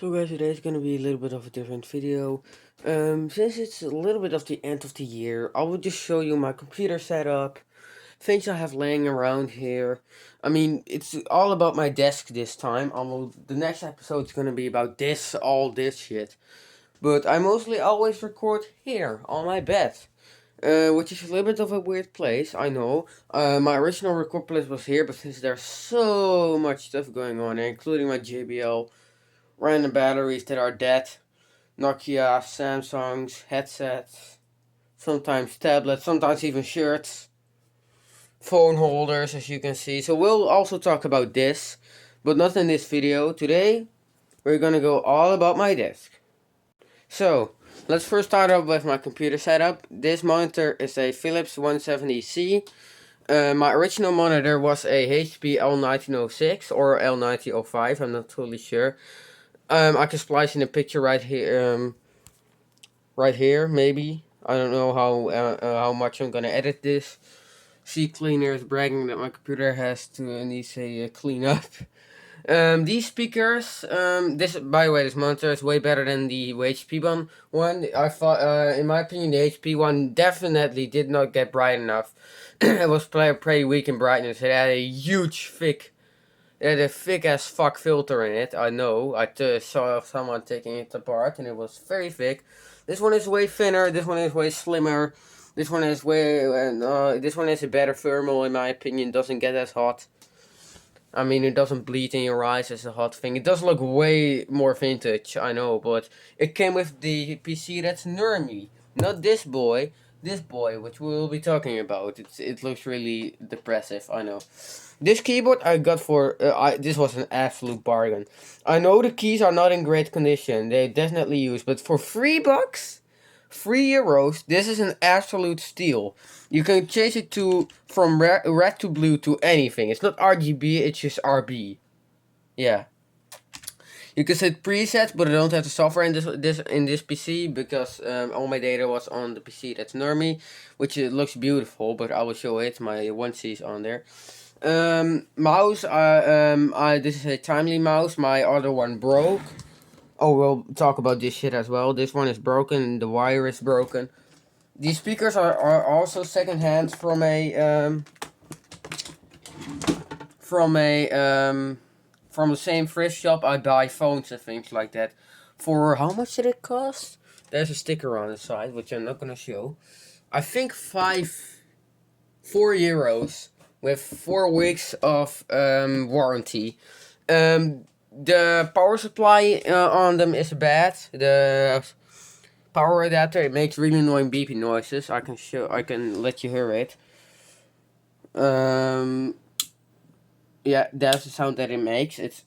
So guys, today is gonna be a little bit of a different video. Since it's a little bit of the end of the year, I will just show you my computer setup, things I have laying around here. I mean, it's all about my desk this time. The next episode is gonna be about all this shit. But I mostly always record here, on my bed. Which is a little bit of a weird place, I know. My original record place was here, but since there's so much stuff going on, including my JBL random batteries that are dead, Nokia, Samsungs, headsets, sometimes tablets, sometimes even shirts, phone holders, as you can see. So we'll also talk about this, but not in this video. Today, we're gonna go all about my desk. So, let's first start off with my computer setup. This monitor is a Philips 170C. My original monitor was a HP L1906 or L1905, I'm not totally sure. I can splice in a picture right here. Right here, maybe. I don't know how much I'm gonna edit this. CCleaner is bragging that my computer needs a clean up. These speakers, this by the way, this monitor is way better than the HP one. I thought, in my opinion, the HP one definitely did not get bright enough. It was pretty weak in brightness. It had a it had a thick as fuck filter in it. I know. I saw someone taking it apart, and it was very thick. This one is way thinner. This one is way slimmer. This one is this one has a better thermal, in my opinion. Doesn't get as hot. I mean, it doesn't bleed in your eyes as a hot thing. It does look way more vintage, I know, but it came with the PC that's near me. Not this boy. This boy, which we will be talking about. It looks really depressive, I know. This keyboard I got this was an absolute bargain. I know the keys are not in great condition. They definitely used, but for $3, €3, this is an absolute steal. You can change it from red to blue to anything. It's not RGB, it's just RB. Yeah. You can set presets, but I don't have the software in this PC because all my data was on the PC that's near me, which it looks beautiful. But I will show it. My 1C is on there. Mouse. This is a Timely mouse. My other one broke. Oh, we'll talk about this shit as well. This one is broken. The wire is broken. These speakers are also secondhand from the same thrift shop. I buy phones and things like that. For how much did it cost? There's a sticker on the side, which I'm not gonna show. I think €4 with 4 weeks of warranty. The power supply on them is bad. The power adapter, it makes really annoying beeping noises. I can let you hear it. Yeah, that's the sound that it makes. It's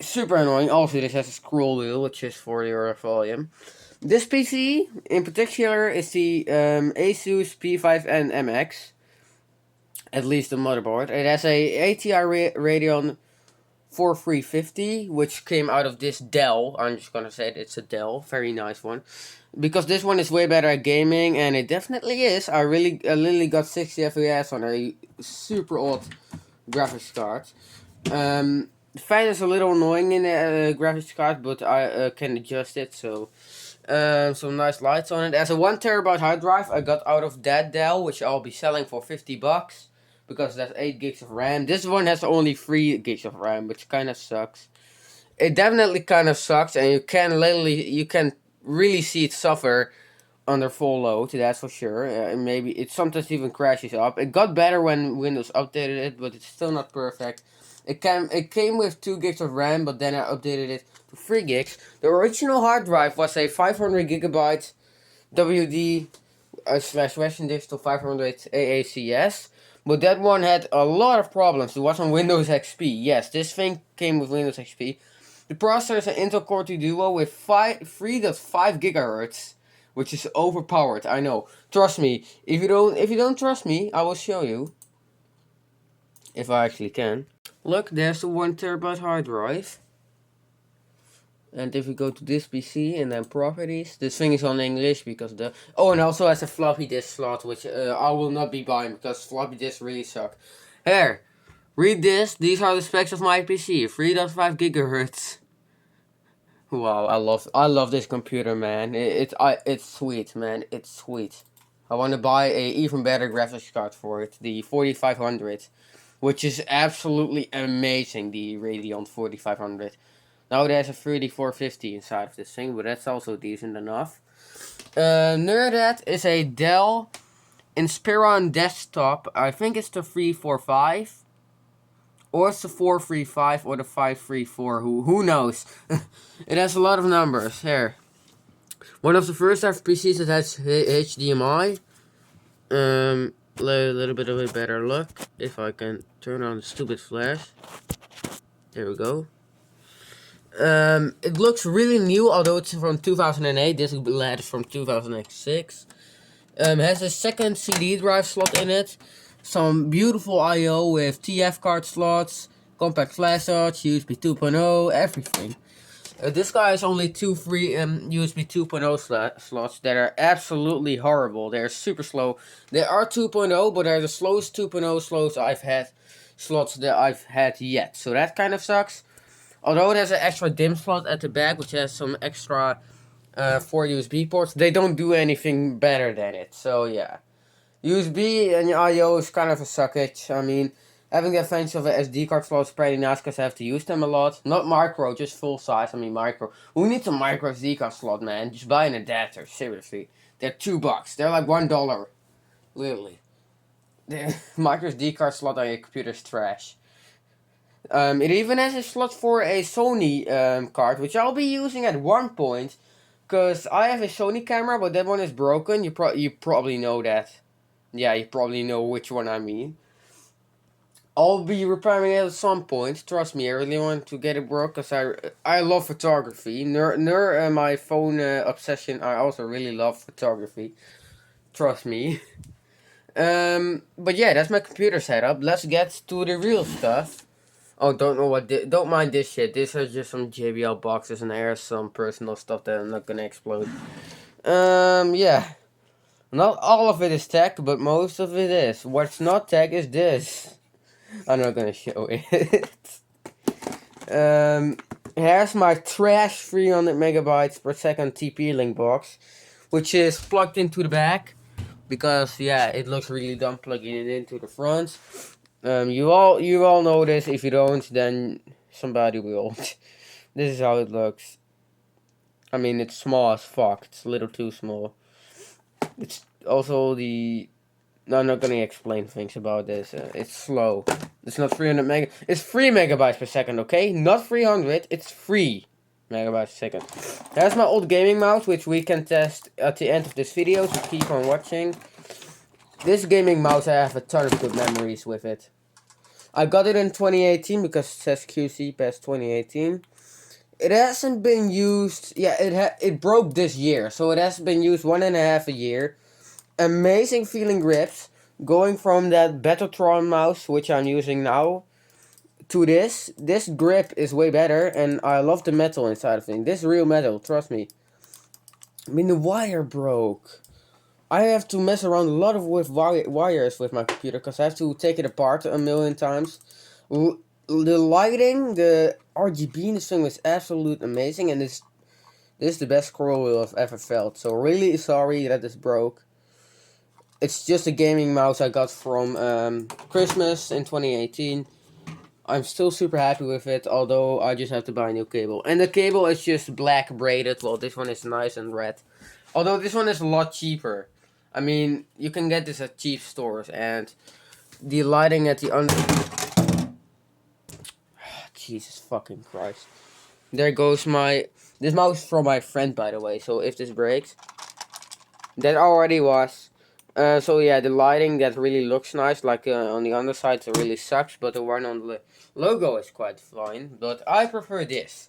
super annoying. Also, this has a scroll wheel, which is for your volume. This PC, in particular, is the Asus P5N MX. At least the motherboard. It has a ATI Radeon 4350, which came out of this Dell. I'm just gonna say it's a Dell. Very nice one. Because this one is way better at gaming, and it definitely is. I literally got 60 FPS on a super old graphics card. The fan is a little annoying in the graphics card, but I can adjust it. So, some nice lights on it. As a 1TB hard drive, I got out of that Dell, which I'll be selling for $50 because that's 8 gigs of RAM. This one has only 3 gigs of RAM, which kind of sucks. It definitely kind of sucks, and you can really see it suffer under full load, that's for sure. Maybe it sometimes even crashes up. It got better when Windows updated it, but it's still not perfect. It came with 2 gigs of RAM, but then I updated it to 3 gigs. The original hard drive was a 500 gigabyte WD / Western Digital 500 AACS, but that one had a lot of problems. It was on Windows XP. Yes, this thing came with Windows XP. The processor is an Intel Core 2 Duo with 3.5 gigahertz, which is overpowered. I know. Trust me. If you don't trust me, I will show you. If I actually can. Look, there's the 1TB hard drive. And if we go to this PC and then properties, this thing is on English because and also has a floppy disk slot, which I will not be buying because floppy disks really suck. Here, read this. These are the specs of my PC. 3.5 gigahertz. Wow, I love this computer, man. It's sweet, man. It's sweet. I want to buy a even better graphics card for it, the 4500, which is absolutely amazing. The Radeon 4500. Now there's a 3450 inside of this thing, but that's also decent enough. Nerdat is a Dell Inspiron desktop. I think it's the 345. Or it's the 435 or the 534. Who knows? It has a lot of numbers. Here. One of the first PCs that has HDMI. Little bit of a better look. If I can turn on the stupid flash. There we go. It looks really new, although it's from 2008. This LED is from 2006. Has a second CD drive slot in it. Some beautiful I/O with TF card slots, compact flash slots, USB 2.0, everything. This guy has only two free USB 2.0 slots that are absolutely horrible. They're super slow. They are 2.0, but they're the slowest 2.0 slots that I've had yet. So that kind of sucks. Although it has an extra DIMM slot at the back, which has some extra 4 USB ports, they don't do anything better than it. So yeah. USB and I/O is kind of a suckage. I mean, having the advantage of a SD card slot is pretty nice because I have to use them a lot. Not micro, just full size. I mean micro. Who needs a micro SD card slot, man? Just buy an adapter, seriously. They're $2. They're like $1. Literally. The micro SD card slot on your computer is trash. It even has a slot for a Sony card, which I'll be using at one point. Because I have a Sony camera, but that one is broken. You probably know that. Yeah, you probably know which one I mean. I'll be repairing it at some point. Trust me, I really want to get it broke because I love photography. And my phone obsession, I also really love photography. Trust me. But yeah, that's my computer setup. Let's get to the real stuff. Oh, don't mind this shit. These are just some JBL boxes, and there's some personal stuff that I'm not gonna explode. Yeah. Not all of it is tech, but most of it is. What's not tech is this. I'm not gonna show it. Here's my trash 300 megabytes per second TP-Link box, which is plugged into the back, because yeah, it looks really dumb plugging it into the front. You all know this. If you don't, then somebody will. This is how it looks. I mean, it's small as fuck. It's a little too small. It's also the... No, I'm not gonna explain things about this. It's slow. It's not 300 meg. It's 3 megabytes per second, okay? Not 300. It's 3 megabytes per second. There's my old gaming mouse, which we can test at the end of this video, so keep on watching. This gaming mouse, I have a ton of good memories with it. I got it in 2018 because it says QC past 2018. It hasn't been used. Yeah, it broke this year, so it has been used 1.5 year. Amazing feeling grips, going from that Battletron mouse, which I'm using now, to this. This grip is way better, and I love the metal inside of things. This is real metal, trust me. I mean, the wire broke. I have to mess around a lot with wires with my computer, because I have to take it apart a million times. The lighting, the RGB in this thing was absolute amazing, and this is the best scroll wheel I've ever felt. So really sorry that this broke. It's just a gaming mouse I got from Christmas in 2018. I'm still super happy with it, although I just have to buy a new cable. And the cable is just black braided, while this one is nice and red. Although this one is a lot cheaper. I mean, you can get this at cheap stores, and the lighting at the under... Jesus fucking Christ. There goes my... This mouse is from my friend, by the way, so if this breaks... That already was... So yeah, the lighting that really looks nice, like on the underside it really sucks, but the one on the logo is quite fine, but I prefer this.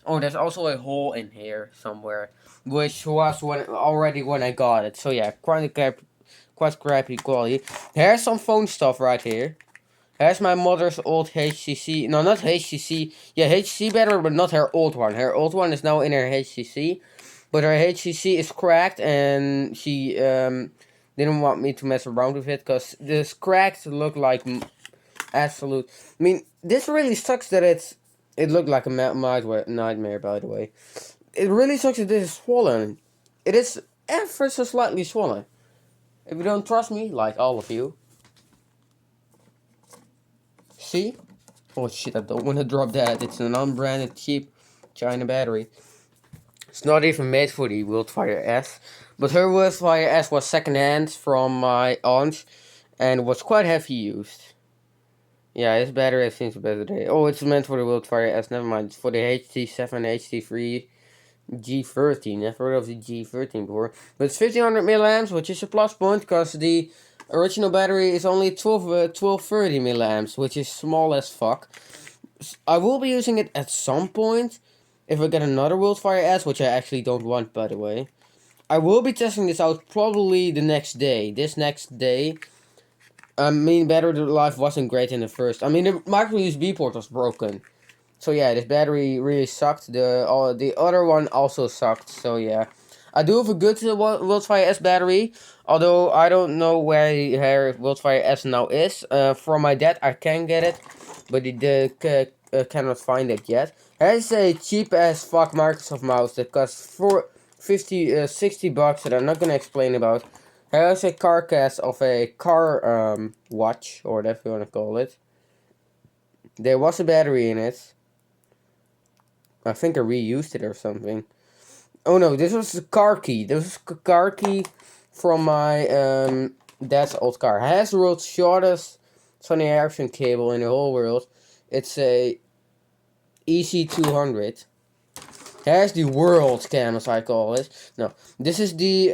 Oh, there's also a hole in here somewhere, which was already when I got it, so yeah, quite crappy quality. Here's some phone stuff right here. Here's my mother's old HTC, no, not HTC, yeah, HTC battery, but not her old one. Her old one is now in her HTC, but her HTC is cracked, and she, didn't want me to mess around with it, because this cracks look like absolute... I mean, this really sucks that it's It looked like a nightmare, by the way. It really sucks that this is swollen. It is ever so slightly swollen. If you don't trust me, like all of you, see? Oh shit, I don't want to drop that. It's an unbranded cheap China battery. It's not even made for the Wildfire S. But her Wildfire S was second hand from my aunt and was quite heavy used. Yeah, this battery has seen some better day. Oh, it's meant for the Wildfire S, never mind. It's for the HT7, HT3, G13. Never heard of the G13 before. But it's 1500 milliamps, which is a plus point because the original battery is only 1230 milliamps, which is small as fuck. I will be using it at some point if I get another Wildfire S, which I actually don't want, by the way. I will be testing this out probably the next day. This next day. I mean, battery life wasn't great in the first. I mean, the micro USB port was broken. So yeah, this battery really sucked. The other one also sucked. So yeah, I do have a good Wildfire S battery. Although I don't know where her Wildfire S now is. From my dad, I can get it, but he cannot find it yet. There's a cheap as fuck Microsoft mouse that costs 60 bucks that I'm not gonna explain about. There's a carcass of a car watch, or whatever you wanna call it. There was a battery in it. I think I reused it or something. Oh no, this was a car key. This was a car key from my dad's old car. It has the world's shortest Sony Ericsson cable in the whole world. It's a EC200. It has the world cam, as I call it. No, this is the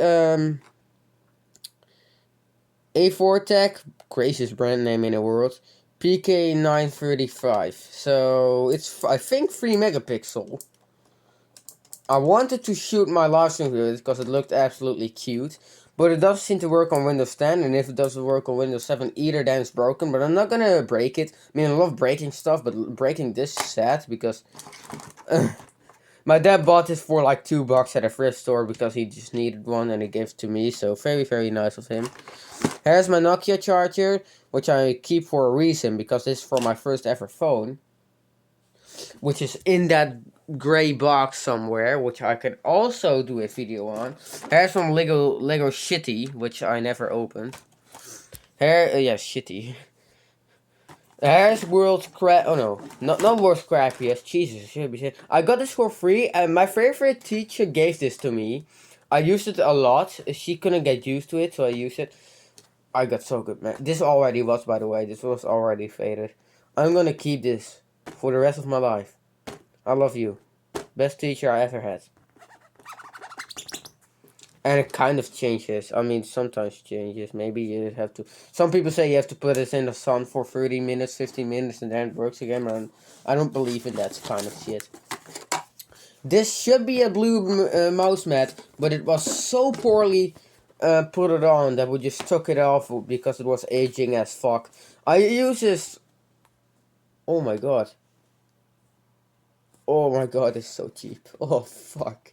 A4Tech, craziest brand name in the world. PK935. So it's, I think, 3 megapixel. I wanted to shoot my live stream with it because it looked absolutely cute. But it does seem to work on Windows 10, and if it doesn't work on Windows 7 either, then it's broken. But I'm not gonna break it. I mean, I love breaking stuff, but breaking this is sad because my dad bought this for like $2 at a thrift store because he just needed one and he gave it to me. So very, very nice of him. Here's my Nokia charger, which I keep for a reason because this is for my first ever phone, which is in that gray box somewhere, which I could also do a video on. Here's some Lego Shitty, which I never opened. Here, yeah, Shitty. Here's World Scrap. Oh no, not World Scrappiest. Jesus, should be shit. I got this for free, and my favorite teacher gave this to me. I used it a lot. She couldn't get used to it, so I used it. I got so good, man. This already was, by the way. This was already faded. I'm gonna keep this for the rest of my life. I love you. Best teacher I ever had. And it kind of changes. I mean, sometimes changes. Maybe you have to... Some people say you have to put it in the sun for 30 minutes, 15 minutes, and then it works again. And I don't believe in that kind of shit. This should be a blue mouse mat, but it was so poorly put it on that we just took it off because it was aging as fuck. I use this... Oh my god. Oh my god, it's so cheap. Oh fuck.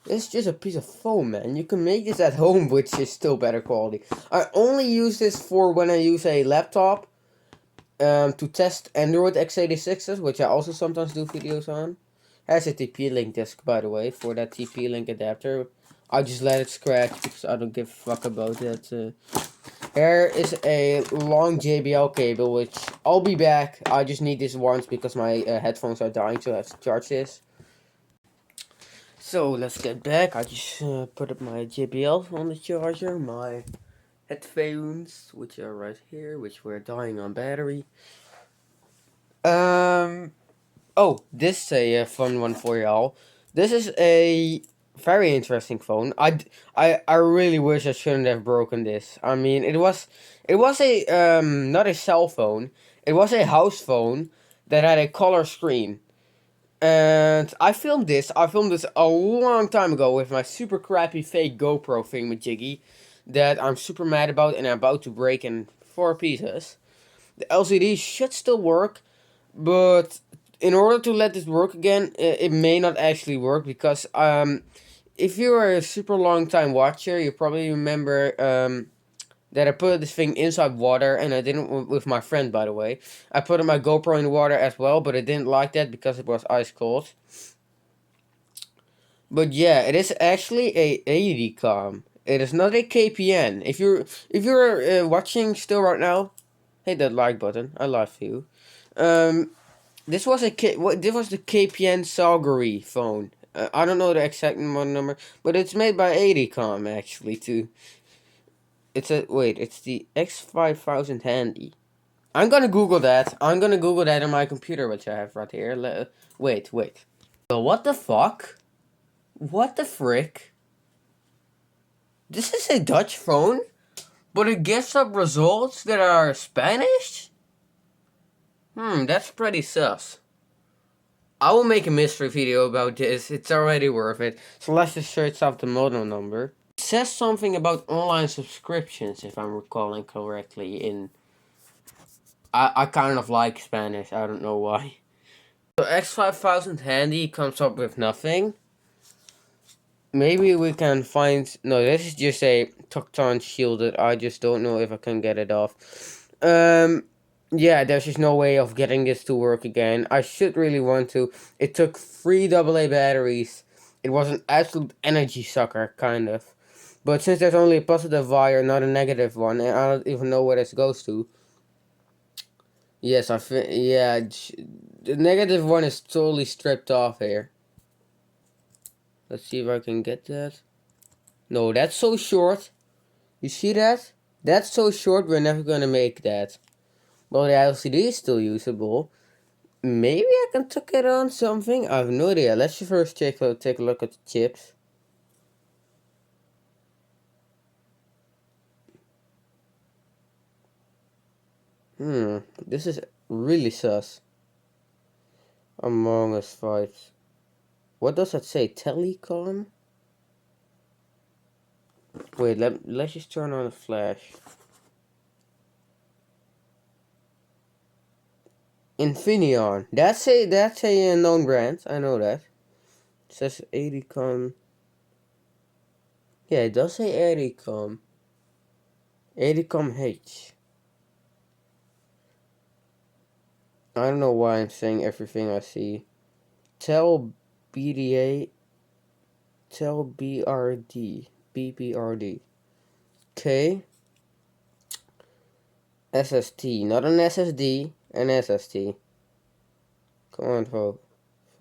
It's just a piece of foam, man. You can make this at home, which is still better quality. I only use this for when I use a laptop to test Android x86s, which I also sometimes do videos on. Has a TP-Link disc, by the way, for that TP-Link adapter. I just let it scratch because I don't give a fuck about that. Here is a long JBL cable, which I'll be back. I just need this once because my headphones are dying, so I have to charge this. So let's get back. I just put up my JBL on the charger, my headphones, which are right here, which were dying on battery. Oh, this is a fun one for y'all. This is a very interesting phone. I really wish I shouldn't have broken this. I mean, it was a not a cell phone. It was a house phone that had a color screen. And I filmed this a long time ago with my super crappy fake GoPro thingamajiggy that I'm super mad about and I'm about to break in 4 pieces. The LCD should still work, but in order to let this work again, it may not actually work because if you are a super long time watcher, you probably remember that I put this thing inside water, and I didn't with my friend, by the way. I put my GoPro in the water as well, but I didn't like that because it was ice cold. But yeah, it is actually a ADCOM. It is not a KPN. If you're watching still right now, hit that like button. I love you. Um, this was this was the KPN Salgari phone. I don't know the exact model number, but it's made by ADCOM actually too. It's the X5000 Handy. I'm gonna Google that. I'm gonna Google that on my computer, which I have right here. Wait. What the fuck? What the frick? This is a Dutch phone, but it gives up results that are Spanish? That's pretty sus. I will make a mystery video about this. It's already worth it. So let's just search up the model number. It says something about online subscriptions, if I'm recalling correctly. I kind of like Spanish. I don't know why. So X5000 Handy comes up with nothing. Maybe we can find... No, this is just a Tokton shielded. I just don't know if I can get it off. Yeah, there's just no way of getting this to work again. I should really want to. It took 3 AA batteries. It was an absolute energy sucker, kind of. But since there's only a positive wire, not a negative one, and I don't even know where this goes to. Yes, yeah, the negative one is totally stripped off here. Let's see if I can get that. No, that's so short. You see that? That's so short, we're never gonna make that. Well, the LCD is still usable. Maybe I can tuck it on something? I have no idea. Let's first take a look at the chips. This is really sus. Among Us 5. What does that say? Telecom? Wait, let's just turn on the flash. Infineon. That's a known brand. I know that. It says ADCOM. Yeah, it does say ADCOM. ADCOM H. I don't know why I'm saying everything I see. Tel BDA. Tel BRD. BBRD. K. SST. Not an SSD. An SST. Come on, focus.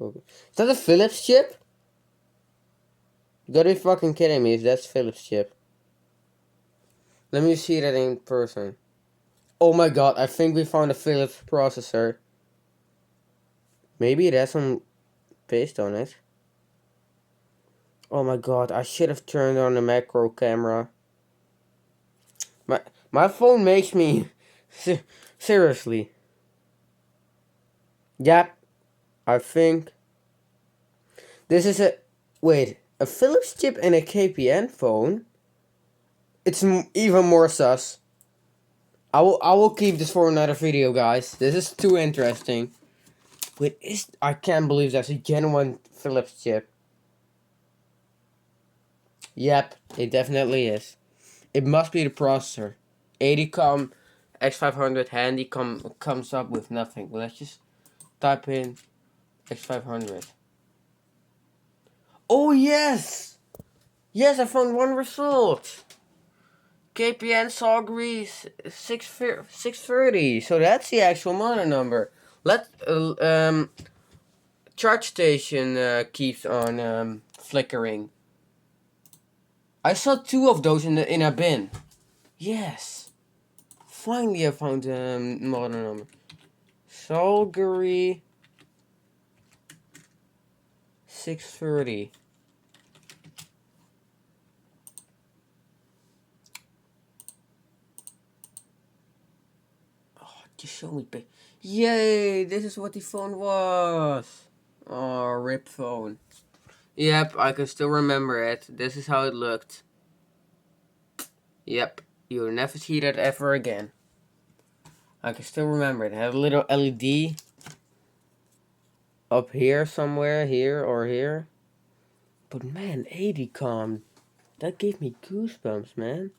Is that a Philips chip? You gotta be fucking kidding me if that's Philips chip. Let me see that in person. Oh my god, I think we found a Philips processor. Maybe it has some paste on it. Oh my god, I should have turned on the macro camera. My phone makes me... Seriously. Yep. I think... This is a... Wait. A Philips chip and a KPN phone? It's even more sus. I will keep this for another video, guys. This is too interesting. Wait, I can't believe that's a genuine Philips chip. Yep, it definitely is. It must be the processor. ADCOM X500 Handy comes up with nothing. Let's just type in X500. Oh yes! Yes, I found one result. KPN Salgari 630. So that's the actual model number. Charge station keeps on flickering. I saw 2 of those in a bin. Yes. Finally I found model number. Salgari 630. Just show me, babe. Yay! This is what the phone was. Oh, rip phone. Yep, I can still remember it. This is how it looked. Yep, you'll never see that ever again. I can still remember it. It had a little LED up here somewhere, here or here. But man, ADCOM, that gave me goosebumps, man.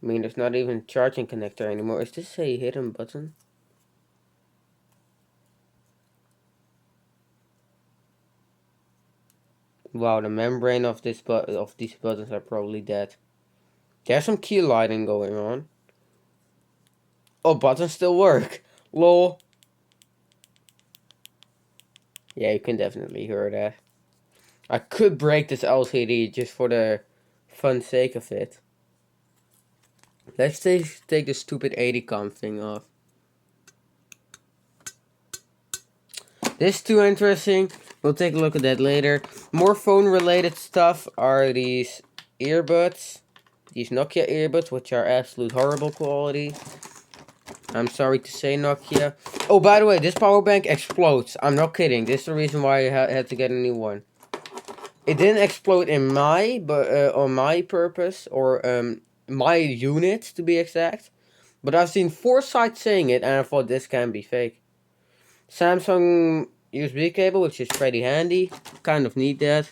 I mean, there's not even a charging connector anymore. Is this a hidden button? Wow, the membrane of these buttons are probably dead. There's some key lighting going on. Oh, buttons still work. Lol. Yeah, you can definitely hear that. I could break this LCD just for the fun sake of it. Let's take the stupid 80com thing off. This is too interesting. We'll take a look at that later. More phone related stuff are these earbuds. These Nokia earbuds, which are absolute horrible quality. I'm sorry to say, Nokia. Oh, by the way, this power bank explodes. I'm not kidding. This is the reason why I had to get a new one. It didn't explode in on my purpose, or my unit to be exact. But I've seen 4 sites saying it, and I thought this can be fake. Samsung USB cable, which is pretty handy. Kind of need that.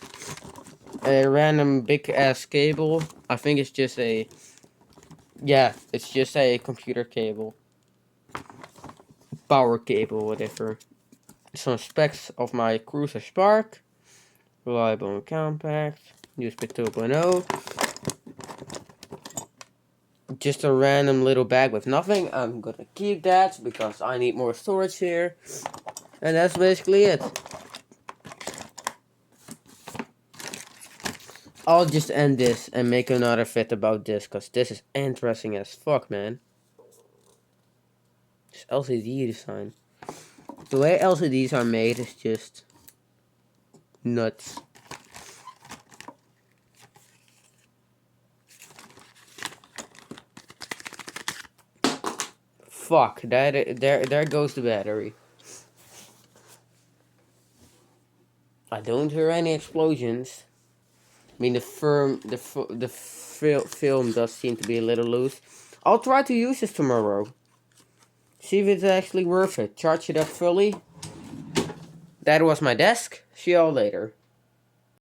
A random big ass cable. I think it's just a... Yeah, it's just a computer cable. Power cable, whatever. Some specs of my Cruiser Spark. Reliable and compact. USB 2.0. Just a random little bag with nothing. I'm gonna keep that because I need more storage here. And that's basically it. I'll just end this and make another vid about this, because this is interesting as fuck, man. This LCD design. The way LCDs are made is just nuts. Fuck, there goes the battery. I don't hear any explosions. I mean, the film does seem to be a little loose. I'll try to use this tomorrow. See if it's actually worth it. Charge it up fully. That was my desk. See y'all later.